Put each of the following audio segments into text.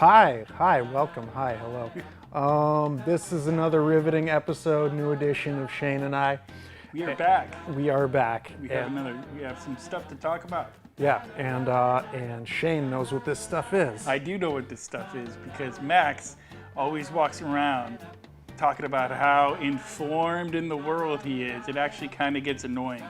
Hi, welcome, hi, hello. This is another riveting episode, new edition of Shayne and I. We are back. We are back. We have some stuff to talk about. Yeah, and Shayne knows what this stuff is. I do know what this stuff is because Max always walks around talking about how informed in the world he is. It actually kind of gets annoying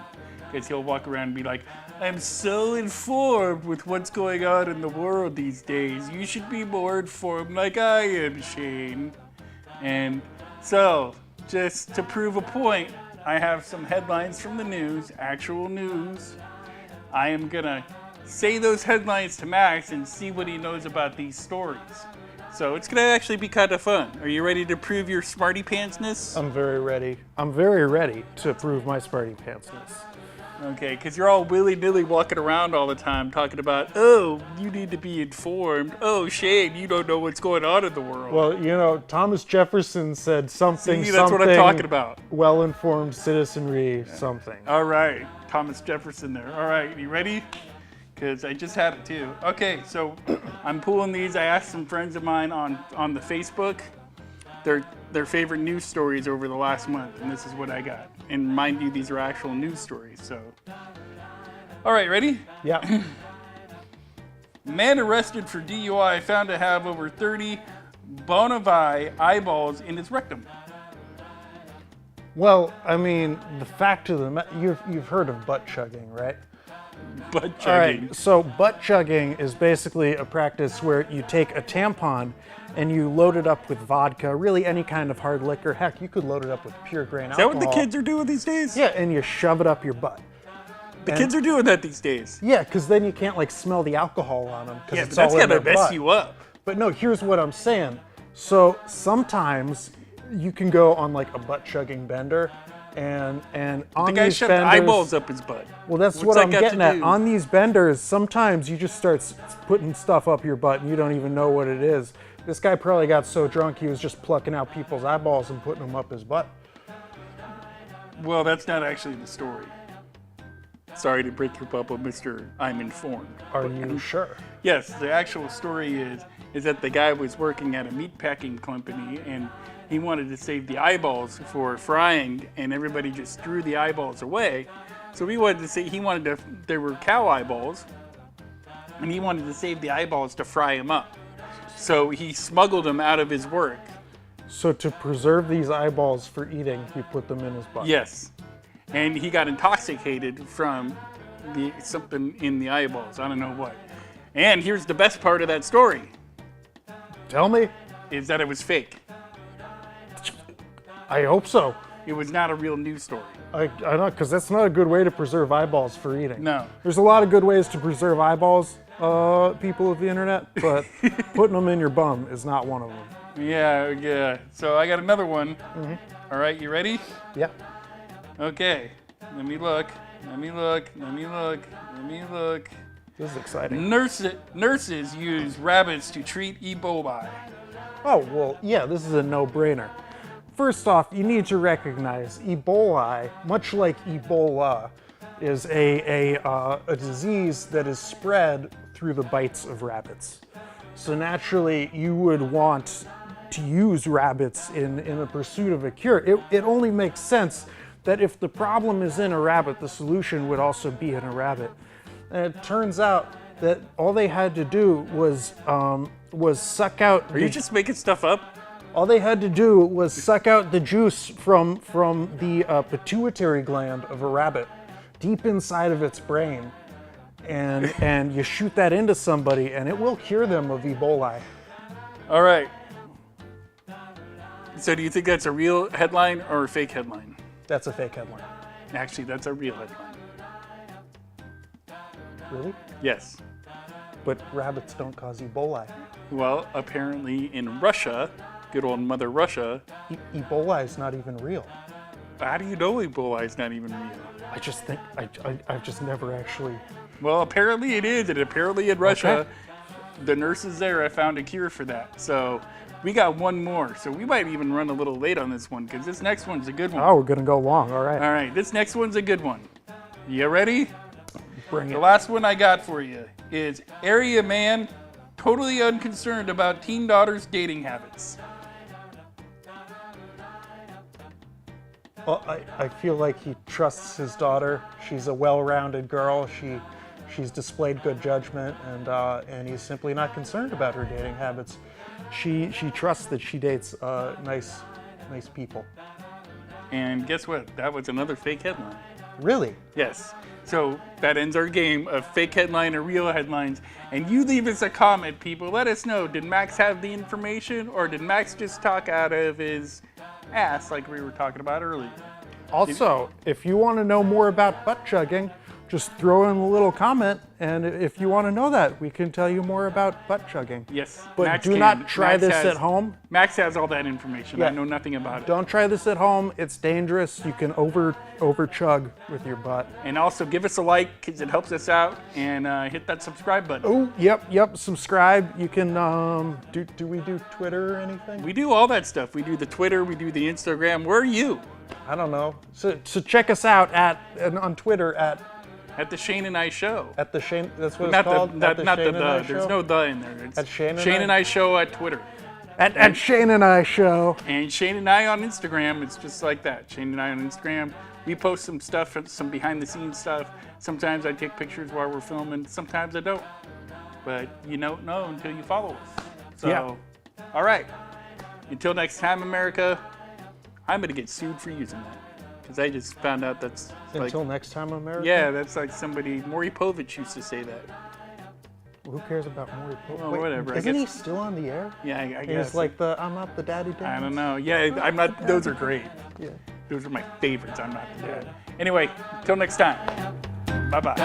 because he'll walk around and be like, I'm so informed with what's going on in the world these days. You should be more informed like I am, Shayne. And so, just to prove a point, I have some headlines from the news, actual news. I am gonna say those headlines to Max and see what he knows about these stories. So it's gonna actually be kind of fun. Are you ready to prove your Smarty Pantsness? I'm very ready. I'm very ready to prove my Smarty Pantsness. Okay, because you're all willy-nilly walking around all the time talking about, oh, you need to be informed. Oh, Shayne, you don't know what's going on in the world. Well, you know, Thomas Jefferson said something. See, that's what I'm talking about. Well-informed citizenry, something. All right, Thomas Jefferson there. All right, you ready? Because I just had it too. Okay, so I'm pulling these. I asked some friends of mine on the Facebook their favorite news stories over the last month, and this is what I got. And mind you, these are actual news stories, so. All right, ready? Yeah. Man arrested for DUI found to have over 30 bona fide eyeballs in his rectum. Well, I mean, the fact of the matter, you've heard of butt chugging, right? Butt chugging. All right, so butt chugging is basically a practice where you take a tampon and you load it up with vodka, really any kind of hard liquor. Heck, you could load it up with pure grain alcohol. Is that what the kids are doing these days? Yeah, and you shove it up your butt. The kids are doing that these days. Yeah, because then you can't like smell the alcohol on them. Yeah, it's but that's all in gonna their mess butt. you up. But no, here's what I'm saying. So sometimes you can go on like a butt chugging bender, and on The guy these shoved benders, eyeballs up his butt. Well, that's What's what that I'm got getting to at. do? On these benders, sometimes you just start putting stuff up your butt and you don't even know what it is. This guy probably got so drunk he was just plucking out people's eyeballs and putting them up his butt. Well, that's not actually the story. Sorry to break your bubble, Mr. I'm informed. Are you sure? Yes, the actual story is that the guy was working at a meatpacking company and he wanted to save the eyeballs for frying, and everybody just threw the eyeballs away. So there were cow eyeballs, and he wanted to save the eyeballs to fry them up. So he smuggled them out of his work. So to preserve these eyeballs for eating, he put them in his butt. Yes. And he got intoxicated from something in the eyeballs. I don't know what. And here's the best part of that story. Tell me. Is that it was fake. I hope so. It was not a real news story. I know, because that's not a good way to preserve eyeballs for eating. No. There's a lot of good ways to preserve eyeballs, people of the internet, but putting them in your bum is not one of them. Yeah. So I got another one. Mm-hmm. All right, you ready? Yeah. Okay. Let me look. This is exciting. Nurses use rabbits to treat Ebola. Oh, well, yeah, this is a no-brainer. First off, you need to recognize Ebola, much like Ebola, is a disease that is spread through the bites of rabbits. So naturally, you would want to use rabbits in the pursuit of a cure. It only makes sense that if the problem is in a rabbit, the solution would also be in a rabbit. And it turns out that all they had to do was suck out. Are you just making stuff up? All they had to do was suck out the juice from the pituitary gland of a rabbit, deep inside of its brain, and you shoot that into somebody, and it will cure them of Ebola. All right. So do you think that's a real headline or a fake headline? That's a fake headline. Actually, that's a real headline. Really? Yes. But rabbits don't cause Ebola. Well, apparently in Russia, good old Mother Russia. Ebola is not even real. How do you know Ebola is not even real? I just think, I've just never actually... Well, apparently it is, and apparently in Russia, the nurses there have found a cure for that. So we got one more, so we might even run a little late on this one, because this next one's a good one. Oh, we're gonna go long, all right. All right, this next one's a good one. You ready? Bring The it. last one I got for you is area man, totally unconcerned about teen daughter's dating habits. Well, I feel like he trusts his daughter. She's a well-rounded girl. She's displayed good judgment, and he's simply not concerned about her dating habits. She trusts that she dates nice people. And guess what? That was another fake headline. Really? Yes. So that ends our game of fake headline or real headlines. And you leave us a comment, people. Let us know, did Max have the information, or did Max just talk out of his ass like we were talking about earlier? Also, if you want to know more about butt chugging, just throw in a little comment, and if you want to know that, we can tell you more about butt chugging. Yes. But Max do can. not try Max this has- at home. Max has all that information. Yeah. I know nothing about it. Don't try this at home. It's dangerous. You can over chug with your butt. And also give us a like because it helps us out, and hit that subscribe button. Oh, yep. Subscribe. You can do we do Twitter or anything? We do all that stuff. We do the Twitter, we do the Instagram. Where are you? I don't know. So check us out on Twitter at At the Shayne and I Show. the Shayne. That's what Not it's called. the, At not the Shayne and I the. Show? There's no the in there. It's At Shayne and Shayne I? and I Show at Twitter. At Shayne and I Show. And Shayne and I on Instagram. It's just like that. Shayne and I on Instagram. We post some stuff, some behind the scenes stuff. Sometimes I take pictures while we're filming. Sometimes I don't. But you don't know until you follow us. So, Yeah. all right. Until next time, America, I'm going to get sued for using that. Because I just found out that's like, Until next time, America. yeah, that's like somebody, Maury Povich used to say that. Who cares about Maury Povich? Well, whatever, I Isn't he guess- still on the air? Yeah, I guess. He's like I'm not the daddy dance. I don't know. Yeah, I'm not, those are great. Yeah. Those are my favorites. I'm not the dad. Anyway, till next time. Bye-bye.